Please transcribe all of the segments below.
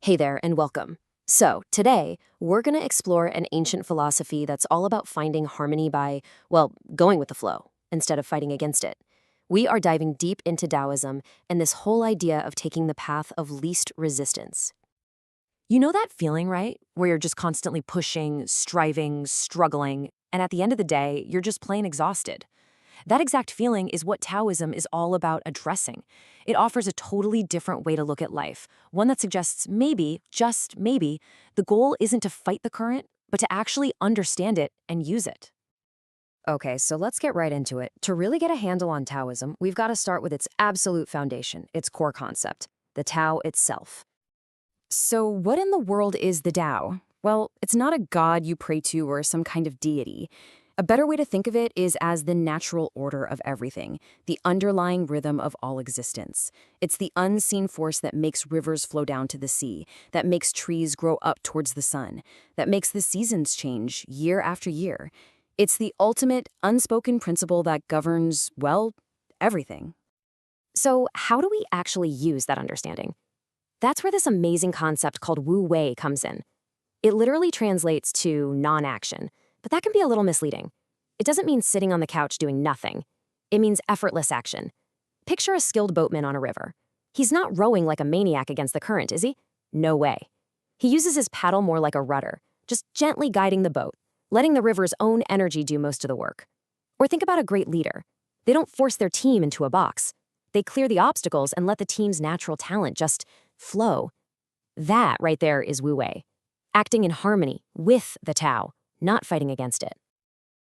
Hey there, and welcome. So, today, we're going to explore an ancient philosophy that's all about finding harmony by, well, going with the flow instead of fighting against it. We are diving deep into Taoism and this whole idea of taking the path of least resistance. You know that feeling, right? Where you're just constantly pushing, striving, struggling, and at the end of the day, you're just plain exhausted. That exact feeling is what Taoism is all about addressing. It offers a totally different way to look at life, one that suggests maybe, just maybe, the goal isn't to fight the current, but to actually understand it and use it. Okay, so let's get right into it. To really get a handle on Taoism, we've got to start with its absolute foundation, its core concept, the Tao itself. So, what in the world is the Tao? Well, it's not a god you pray to or some kind of deity. A better way to think of it is as the natural order of everything, the underlying rhythm of all existence. It's the unseen force that makes rivers flow down to the sea, that makes trees grow up towards the sun, that makes the seasons change year after year. It's the ultimate unspoken principle that governs, well, everything. So, how do we actually use that understanding? That's where this amazing concept called Wu Wei comes in. It literally translates to non-action, but that can be a little misleading. It doesn't mean sitting on the couch doing nothing. It means effortless action. Picture a skilled boatman on a river. He's not rowing like a maniac against the current, is he? No way. He uses his paddle more like a rudder, just gently guiding the boat, letting the river's own energy do most of the work. Or think about a great leader. They don't force their team into a box. They clear the obstacles and let the team's natural talent just flow. That right there is Wu Wei, acting in harmony with the Tao, not fighting against it.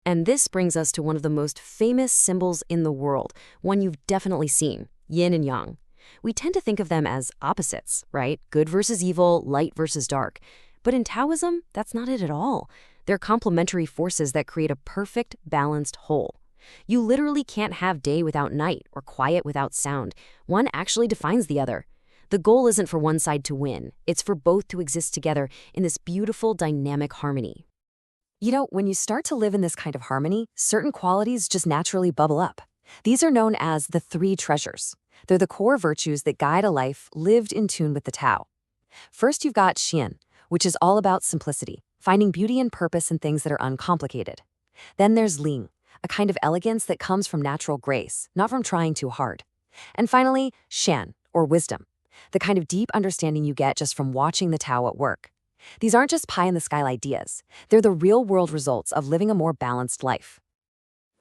And this brings us to one of the most famous symbols in the world, one you've definitely seen, yin and yang. We tend to think of them as opposites, right? Good versus evil, light versus dark. But in Taoism, that's not it at all. They're complementary forces that create a perfect, balanced whole. You literally can't have day without night or quiet without sound. One actually defines the other. The goal isn't for one side to win. It's for both to exist together in this beautiful, dynamic harmony. You know, when you start to live in this kind of harmony, certain qualities just naturally bubble up. These are known as the three treasures. They're the core virtues that guide a life lived in tune with the Tao. First, you've got Xian, which is all about simplicity, finding beauty and purpose in things that are uncomplicated. Then there's Ling, a kind of elegance that comes from natural grace, not from trying too hard. And finally, Shan, or wisdom, the kind of deep understanding you get just from watching the Tao at work. These aren't just pie-in-the-sky ideas. They're the real-world results of living a more balanced life.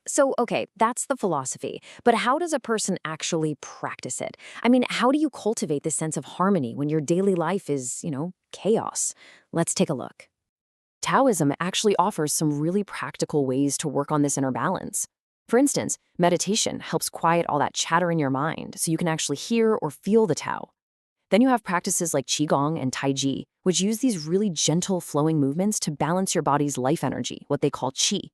So, okay, that's the philosophy. But how does a person actually practice it? I mean, how do you cultivate this sense of harmony when your daily life is, chaos? Let's take a look. Taoism actually offers some really practical ways to work on this inner balance. For instance, meditation helps quiet all that chatter in your mind so you can actually hear or feel the Tao. Then you have practices like Qigong and Tai Chi, which use these really gentle flowing movements to balance your body's life energy, what they call Qi.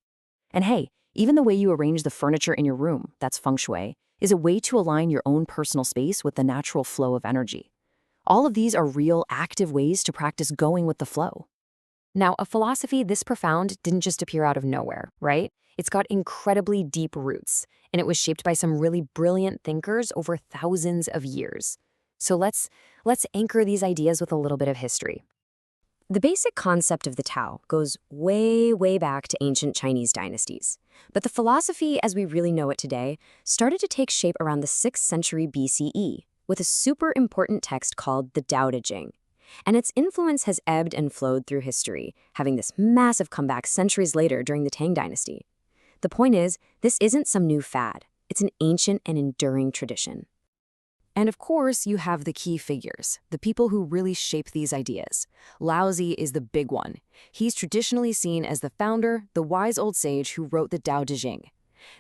And hey, even the way you arrange the furniture in your room, that's feng shui, is a way to align your own personal space with the natural flow of energy. All of these are real, active ways to practice going with the flow. Now, a philosophy this profound didn't just appear out of nowhere, right? It's got incredibly deep roots, and it was shaped by some really brilliant thinkers over thousands of years. So let's anchor these ideas with a little bit of history. The basic concept of the Tao goes way, way back to ancient Chinese dynasties. But the philosophy as we really know it today started to take shape around the 6th century BCE with a super important text called the Tao Te Ching. And its influence has ebbed and flowed through history, having this massive comeback centuries later during the Tang dynasty. The point is, this isn't some new fad. It's an ancient and enduring tradition. And of course, you have the key figures, the people who really shape these ideas. Laozi is the big one. He's traditionally seen as the founder, the wise old sage who wrote the Tao Te Ching.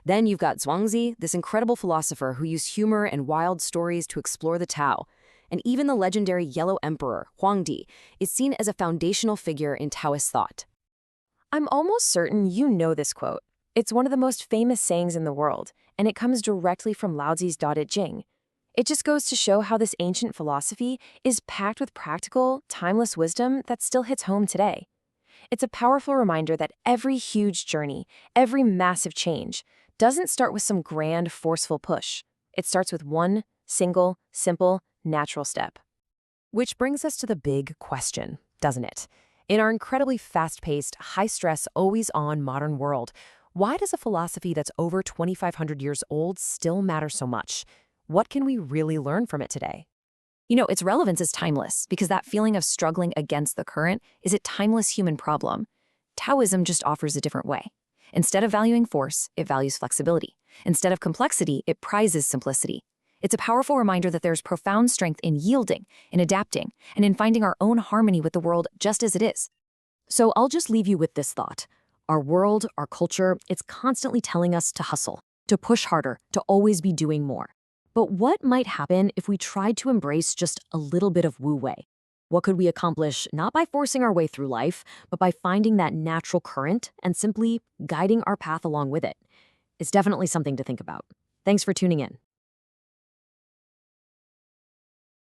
Then you've got Zhuangzi, this incredible philosopher who used humor and wild stories to explore the Tao. And even the legendary Yellow Emperor, Huangdi, is seen as a foundational figure in Taoist thought. I'm almost certain you know this quote. It's one of the most famous sayings in the world, and it comes directly from Laozi's Tao Te Ching. It just goes to show how this ancient philosophy is packed with practical, timeless wisdom that still hits home today. It's a powerful reminder that every huge journey, every massive change, doesn't start with some grand, forceful push. It starts with one single, simple, natural step. Which brings us to the big question, doesn't it? In our incredibly fast-paced, high-stress, always-on modern world, why does a philosophy that's over 2,500 years old still matter so much? What can we really learn from it today? Its relevance is timeless because that feeling of struggling against the current is a timeless human problem. Taoism just offers a different way. Instead of valuing force, it values flexibility. Instead of complexity, it prizes simplicity. It's a powerful reminder that there's profound strength in yielding, in adapting, and in finding our own harmony with the world just as it is. So I'll just leave you with this thought. Our world, our culture, it's constantly telling us to hustle, to push harder, to always be doing more. But what might happen if we tried to embrace just a little bit of wu-wei? What could we accomplish not by forcing our way through life, but by finding that natural current and simply guiding our path along with it? It's definitely something to think about. Thanks for tuning in.